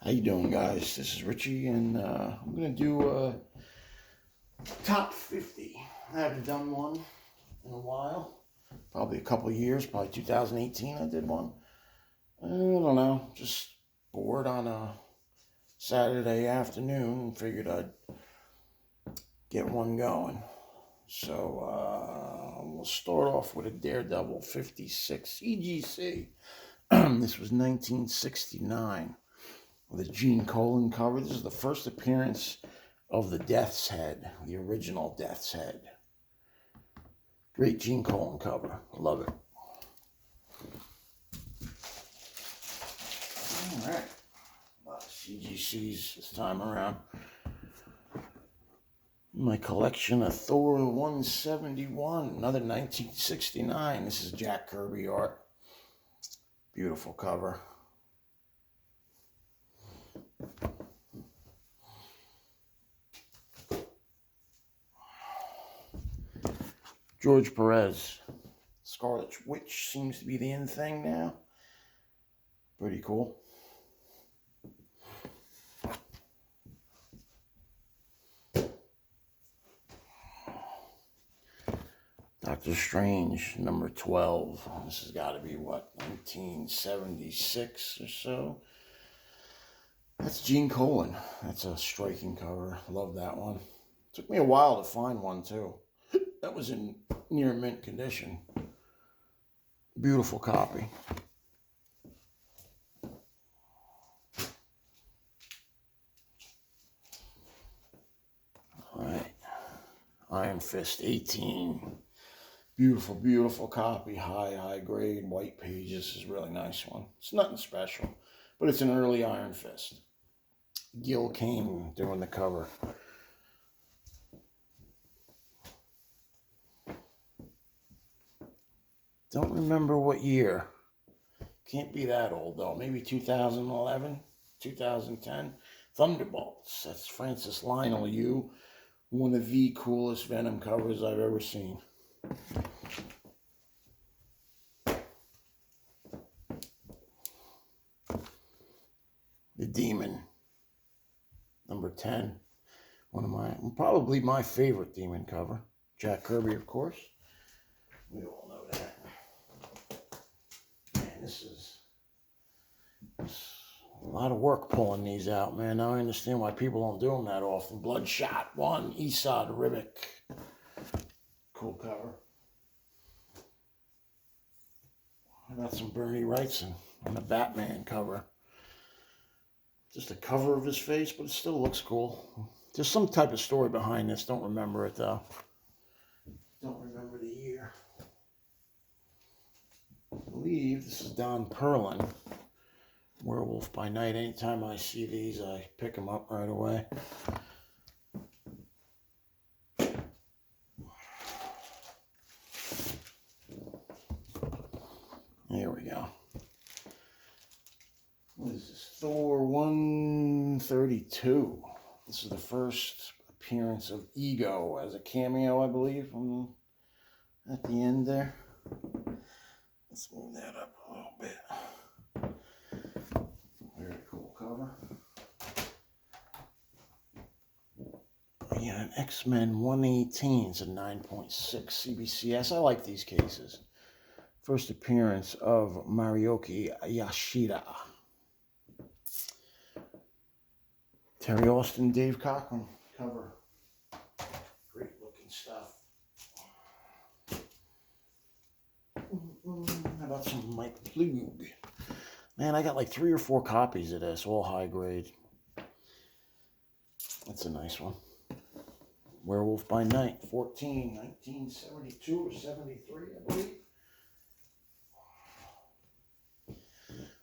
How you doing, guys? This is Richie, and I'm gonna do top 50. I haven't done one in a while, probably a couple of years, probably 2018 I did one. I don't know, just bored on a Saturday afternoon and figured I'd get one going. So we'll start off with a Daredevil 56 EGC. This was 1969. With a Gene Colan cover. This is the first appearance of the Death's Head, the original Death's Head. Great Gene Colan cover. Love it. All right. A lot of CGCs this time around. My collection of Thor 171, another 1969. This is Jack Kirby art. Beautiful cover. George Perez, Scarlet Witch seems to be the in thing now. Pretty cool. Doctor Strange, number 12. This has got to be, what, 1976 or so? That's Gene Colan. That's a striking cover. Love that one. Took me a while to find one, too. That was in near mint condition. Beautiful copy. All right. Iron Fist 18. Beautiful, beautiful copy. High grade, white pages. This is a really nice one. It's nothing special, but it's an early Iron Fist. Gil Kane doing the cover. Don't remember what year. Can't be that old, though. Maybe 2011, 2010. Thunderbolts. That's Francis Lionel Yu. One of the coolest Venom covers I've ever seen. The Demon. Number 10. Probably my favorite Demon cover. Jack Kirby, of course. We all know that. This is a lot of work pulling these out, man. Now I understand why people don't do them that often. Bloodshot 1, Esad Ribic. Cool cover. I got some Bernie Wrightson on the Batman cover. Just a cover of his face, but it still looks cool. There's some type of story behind this. Don't remember it, though. Don't remember the year. I believe this is Don Perlin, Werewolf by Night. Anytime I see these, I pick them up right away. Here we go. What is this? Thor 132. This is the first appearance of Ego as a cameo, I believe, at the end there. Let's move that up a little bit. Very cool cover. We got an X-Men 118. It's a 9.6 CBCS. I like these cases. First appearance of Marioki Yashida. Terry Austin, Dave Cockrum cover. Great looking stuff. How about some Mike Plug? Man, I got like 3 or 4 copies of this, all high grade. That's a nice one. Werewolf by Night, 14, 1972 or 73, I believe.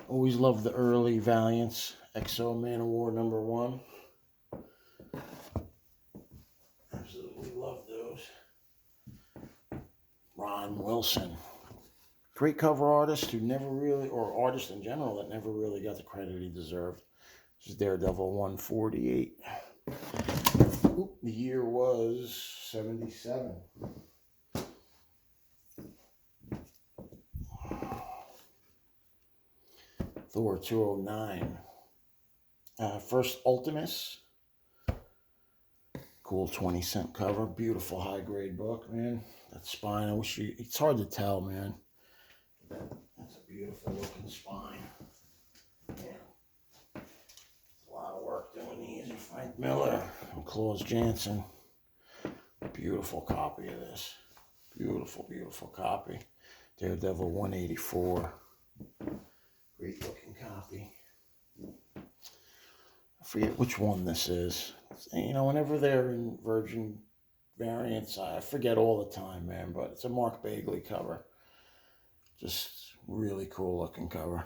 Always loved the early Valiants. XO Man of War number 1. Absolutely love those. Ron Wilson. Great cover artist who never really, or artist in general that never really got the credit he deserved. This is Daredevil 148. The year was 77. Thor 209. First Ultimus. Cool 20-cent cover. Beautiful high-grade book, man. That spine, I wish you... It's hard to tell, man. That's a beautiful looking spine. Yeah. A lot of work doing these. And Frank Miller and Claus Janson. Beautiful copy of this. Beautiful, beautiful copy. Daredevil 184. Great looking copy. I forget which one this is. You know, whenever they're in Virgin variants, I forget all the time, man. But it's a Mark Bagley cover. Just really cool looking cover.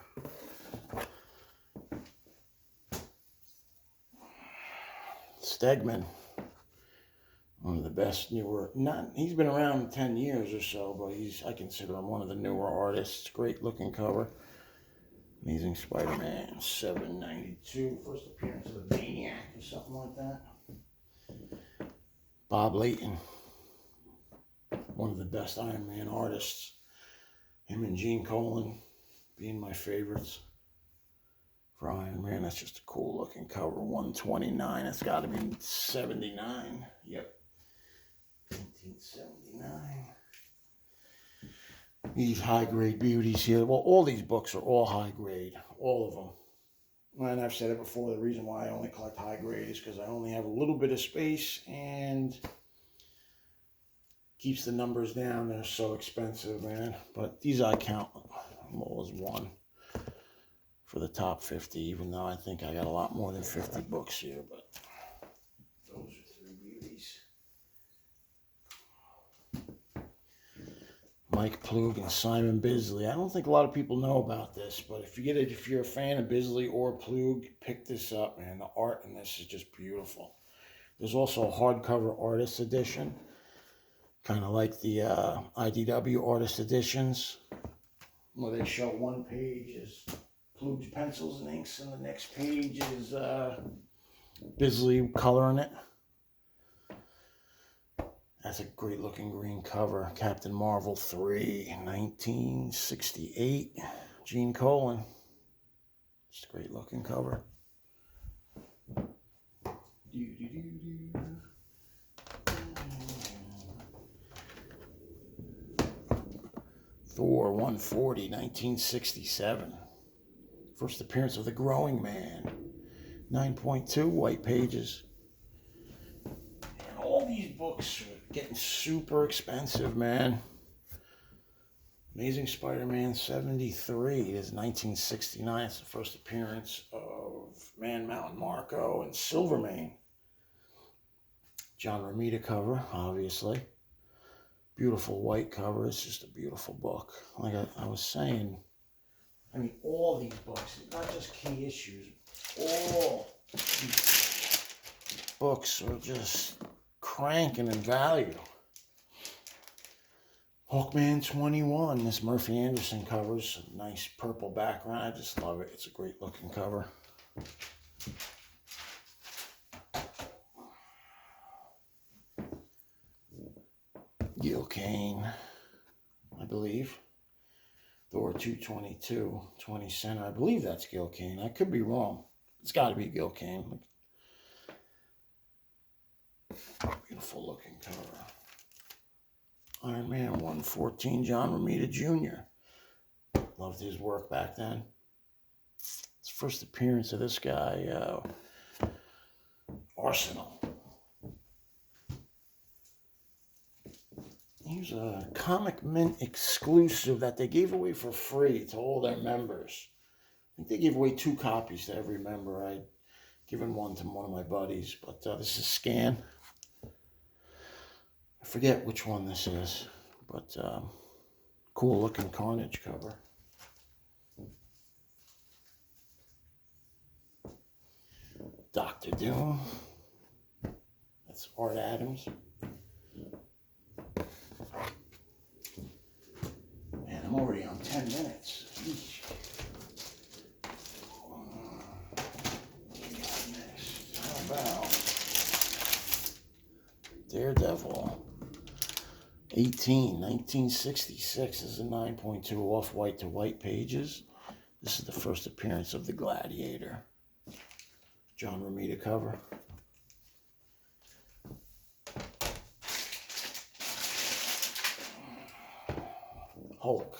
Stegman. One of the best newer, he's been around 10 years or so, but I consider him one of the newer artists. Great looking cover. Amazing Spider-Man, 792, first appearance of the Maniac or something like that. Bob Layton, one of the best Iron Man artists. Him and Gene Colan being my favorites for Iron Man. That's just a cool looking cover. 129, it's got to be 79. Yep. 1979. These high-grade beauties here. Well, all these books are all high-grade. All of them. And I've said it before, the reason why I only collect high-grade is because I only have a little bit of space and keeps the numbers down. They're so expensive, man. But these I count them all as one for the top 50, even though I think I got a lot more than 50 books here. But those are three beauties. Mike Plug and Simon Bisley. I don't think a lot of people know about this, but if you're a fan of Bisley or Plug, pick this up, man. The art in this is just beautiful. There's also a hardcover artist edition, kind of like the IDW artist editions, where they show one page is Plug's pencils and inks, and the next page is Bisley coloring it. That's a great looking green cover. Captain Marvel 3, 1968. Gene Colan. Just a great looking cover. Thor 140, 1967. First appearance of the Growing Man. 9.2 white pages. And all these books are getting super expensive, man. Amazing Spider-Man 73 is 1969. It's the first appearance of Man Mountain Marco and Silvermane. John Romita cover, obviously. Beautiful white cover. It's just a beautiful book. Like I was saying, I mean, all these books, not just key issues, all these books are just cranking in value. Hawkman 21, this Murphy Anderson covers, a nice purple background. I just love it. It's a great looking cover. Gil Kane, I believe. Thor 222, 20 center. I believe that's Gil Kane. I could be wrong. It's got to be Gil Kane. Beautiful looking cover. Iron Man 114, John Romita Jr. Loved his work back then. It's the first appearance of this guy, Arsenal. Here's a Comic Mint exclusive that they gave away for free to all their members. I think they gave away 2 copies to every member. I'd given one to one of my buddies, but this is Scan. I forget which one this is, but cool looking Carnage cover. Dr. Doom. That's Art Adams. Man, I'm already on 10 minutes. Eesh. What do we got next? How about Daredevil? 1966 is a 9.2 off-white to white pages. This is the first appearance of the Gladiator. John Romita cover. Hulk,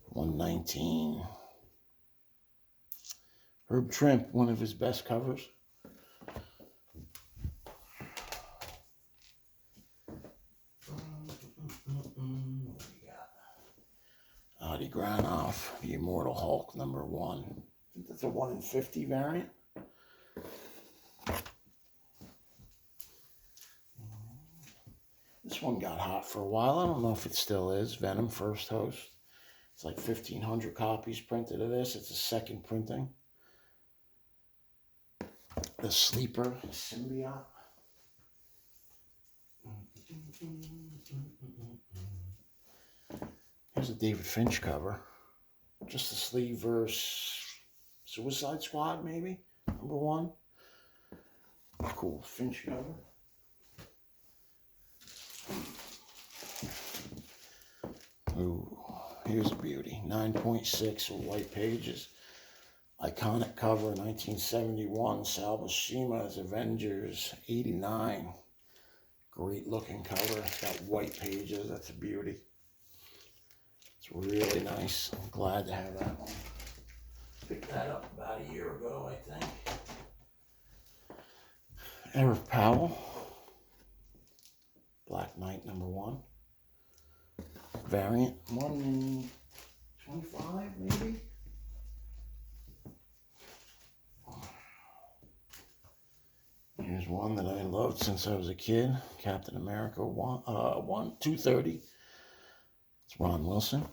119. Herb Trimp, one of his best covers. Adi Granoff, the Immortal Hulk, #1. I think that's a 1 in 50 variant. This one got hot for a while. I don't know if it still is. Venom First Host. It's like 1,500 copies printed of this. It's a second printing. The Sleeper Symbiote. Here's a David Finch cover. Just the sleeve versus Suicide Squad, maybe? #1. Cool Finch cover. Ooh, here's a beauty. 9.6 with white pages. Iconic cover, 1971. Sal Buscema's Avengers, 89. Great looking cover. It's got white pages. That's a beauty. It's really nice. I'm glad to have that one. Picked that up about a year ago, I think. Eric Powell. Black Knight #1. Variant 1 in 25, maybe? Here's one that I loved since I was a kid. Captain America 230. It's Ron Wilson.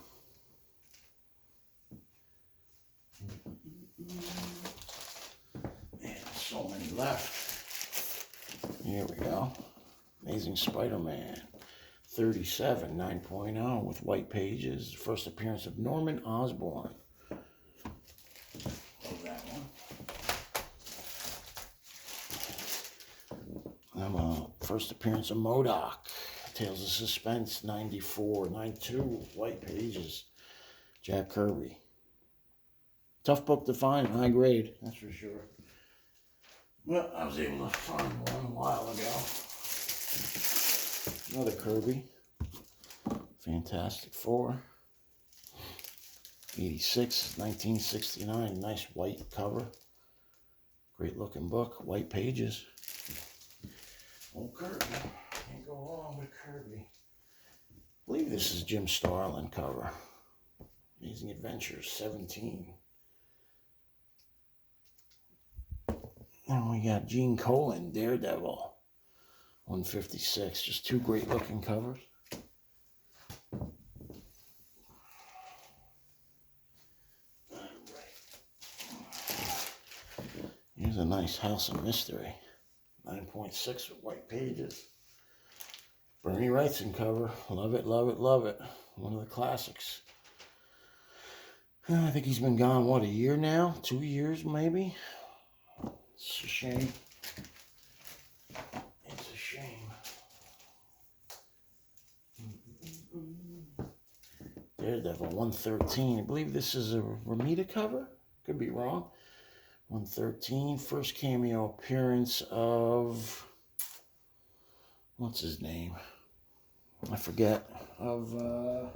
Man, so many left. Here we go. Amazing Spider-Man. 37, 9.0 with white pages. First appearance of Norman Osborn. Love that one. First appearance of MODOK. Tales of Suspense, 94, 92, white pages. Jack Kirby. Tough book to find, high grade, that's for sure. Well, I was able to find one a while ago. Another Kirby. Fantastic Four. 86, 1969, nice white cover. Great looking book, white pages. Old Kirby. Can't go wrong with Kirby. I believe this is Jim Starlin cover. Amazing Adventures, 17. And we got Gene Colan, Daredevil, 156. Just two great looking covers. Here's a nice House of Mystery. 9.6 with white pages. Bernie Wrightson cover. Love it, love it, love it. One of the classics. I think he's been gone, what, a year now? 2 years, maybe? It's a shame. It's a shame. Daredevil 113. I believe this is a Romita cover. Could be wrong. 113. First cameo appearance of... what's his name? I forget. Of the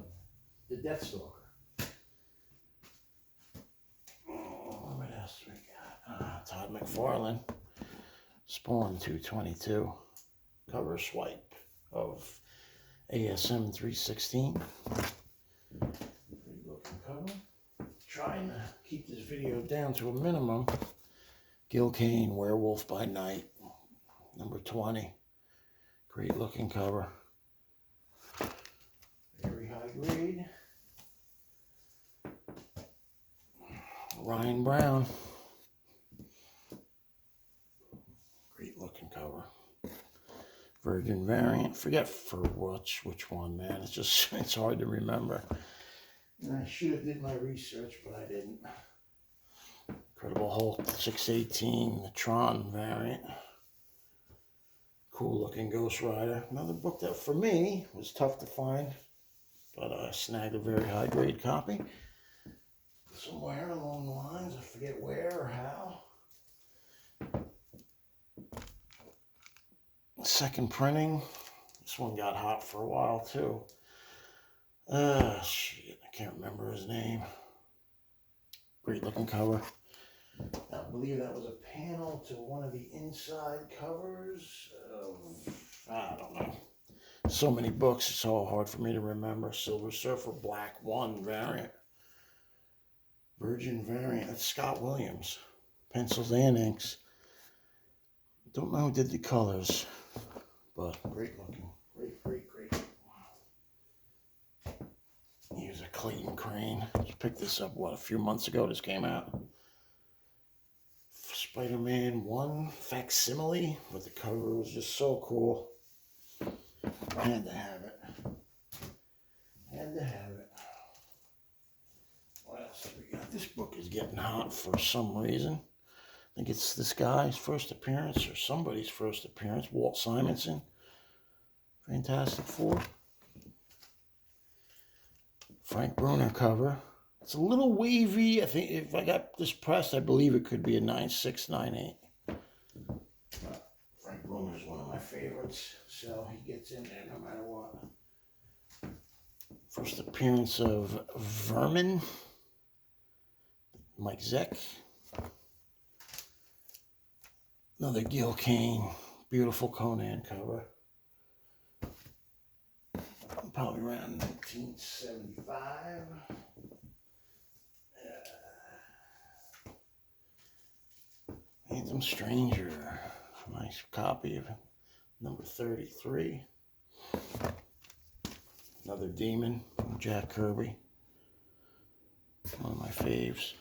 Deathstalker. What else we got? Todd McFarlane. Spawn 222. Cover swipe of ASM 316. Pretty looking cover. Trying to keep this video down to a minimum. Gil Kane, Werewolf by Night. #20. Great looking cover. Very high grade. Ryan Brown. Great looking cover. Virgin variant. Forget for which one, man. It's just, it's hard to remember. And I should have did my research, but I didn't. Incredible Hulk 618, the Tron variant. Cool looking Ghost Rider. Another book that for me was tough to find, but I snagged a very high grade copy. Somewhere along the lines, I forget where or how. Second printing. This one got hot for a while too. Shit, I can't remember his name. Great looking cover. I believe that was a panel to one of the inside covers of, I don't know. So many books, it's all hard for me to remember. Silver Surfer, Black One variant. Virgin variant, that's Scott Williams. Pencils and inks. Don't know who did the colors, but great looking. Great. Here's a Clayton Crane. Just picked this up, a few months ago this came out. Spider-Man 1 facsimile, but the cover was just so cool. I had to have it. What else do we got? This book is getting hot for some reason. I think it's this guy's first appearance or somebody's first appearance. Walt Simonson. Fantastic Four. Frank Bruner cover. It's a little wavy. I think if I got this pressed, I believe it could be a 9.6, 9.8. Frank Bruner is one of my favorites, so he gets in there no matter what. First appearance of Vermin. Mike Zeck. Another Gil Kane. Beautiful Conan cover. Probably around 1975. Anthem Stranger. Nice copy of number 33. Another Demon. Jack Kirby. One of my faves.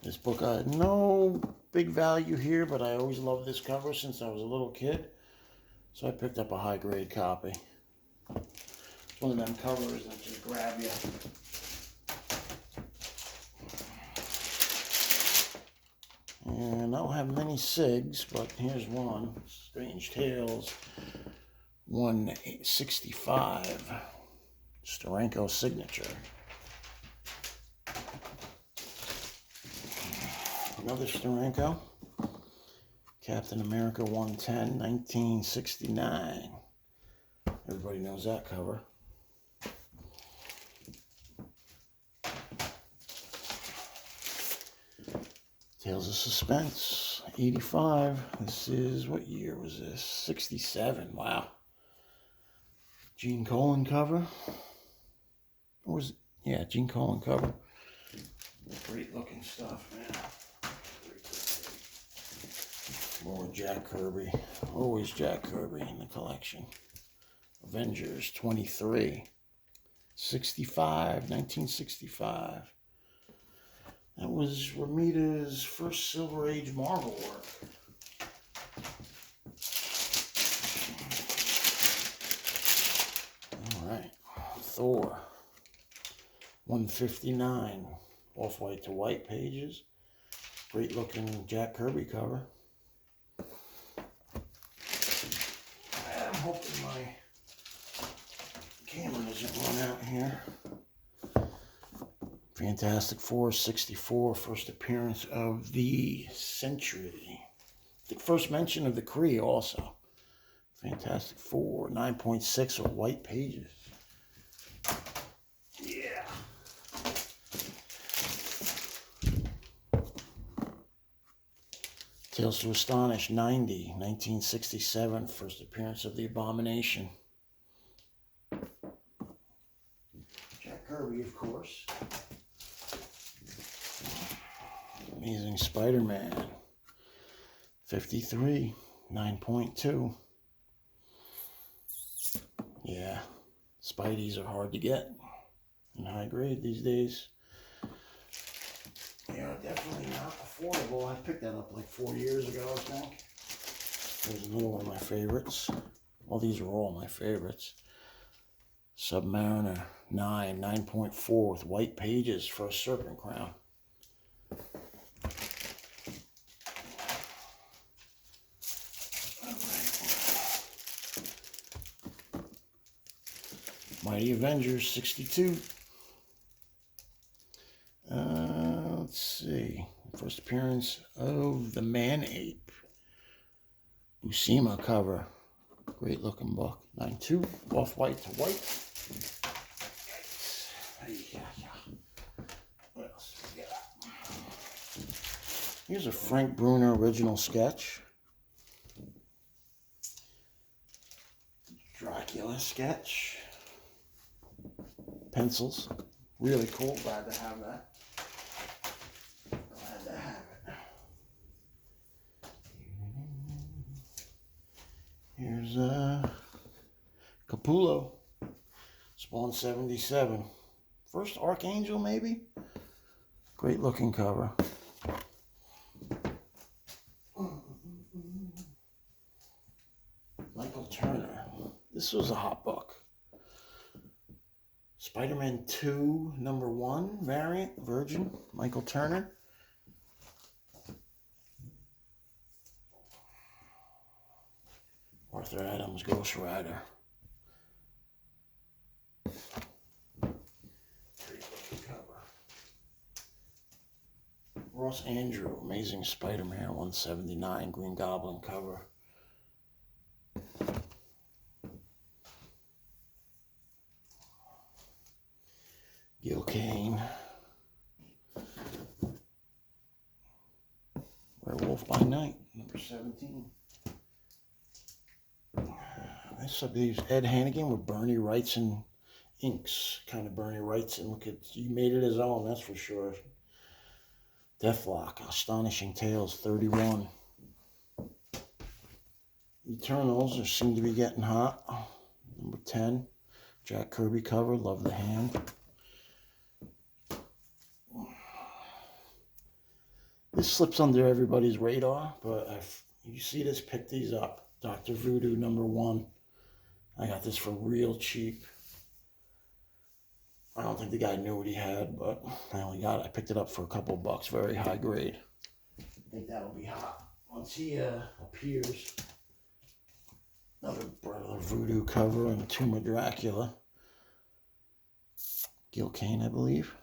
This book I had no big value here, but I always loved this cover since I was a little kid. So I picked up a high grade copy. It's one of them covers that just grab you. And I don't have many SIGs, but here's one. Strange Tales 165. Steranko signature. Another Steranko. Captain America 110, 1969. Everybody knows that cover. Tales of Suspense, 85. This is, what year was this? 67, wow. Gene Colan cover. Or was it? Yeah, Gene Colan cover. Great looking stuff, man. More Jack Kirby. Always Jack Kirby in the collection. Avengers 23. 65, 1965. That was Romita's first Silver Age Marvel work. Alright. Thor. 159. Off-white to white pages. Great looking Jack Kirby cover. I'm hoping my camera doesn't run out here. Fantastic Four 64, first appearance of the century. The first mention of the Kree also. Fantastic Four 9.6 or white pages. Yeah. Tales to Astonish 90, 1967, first appearance of the Abomination. Jack Kirby, of course. Amazing Spider-Man 53, 9.2. Yeah, Spideys are hard to get in high grade these days. They are definitely not affordable. I picked that up like 4 years ago, I think. There's another one of my favorites. Well, these are all my favorites. Submariner 9.4 with white pages for a Serpent Crown. Mighty Avengers 62. Let's see. First appearance of the Man-Ape. Buscema cover. Great looking book. 9/2. Off-white to white. What else do we got? Here's a Frank Bruner original sketch. Dracula sketch. Pencils. Really cool. Glad to have that. Glad to have it. Here's Capullo. Spawn 77. First Archangel, maybe? Great looking cover. Michael Turner. This was a hot book. Spider-Man 2, #1 variant, Virgin, Michael Turner. Arthur Adams, Ghost Rider. Great looking cover. Ross Andrew, Amazing Spider-Man 179, Green Goblin cover. Gil Kane. Werewolf by Night, #17. This I believe is Ed Hannigan with Bernie Wrightson inks. Kind of Bernie Wrightson. Look at, he made it his own, that's for sure. Deathlock, Astonishing Tales, 31. Eternals seem to be getting hot. #10. Jack Kirby cover, love the hand. This slips under everybody's radar, but if you see this, pick these up. Dr. Voodoo #1. I got this for real cheap. I don't think the guy knew what he had, but I picked it up for a couple bucks, very high grade. I think that'll be hot. Once he appears. Another Brother Voodoo cover and Tomb of Dracula. Gil Kane, I believe.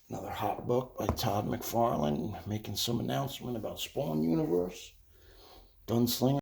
Another hot book by Todd McFarlane, making some announcement about Spawn Universe. Gunslinger.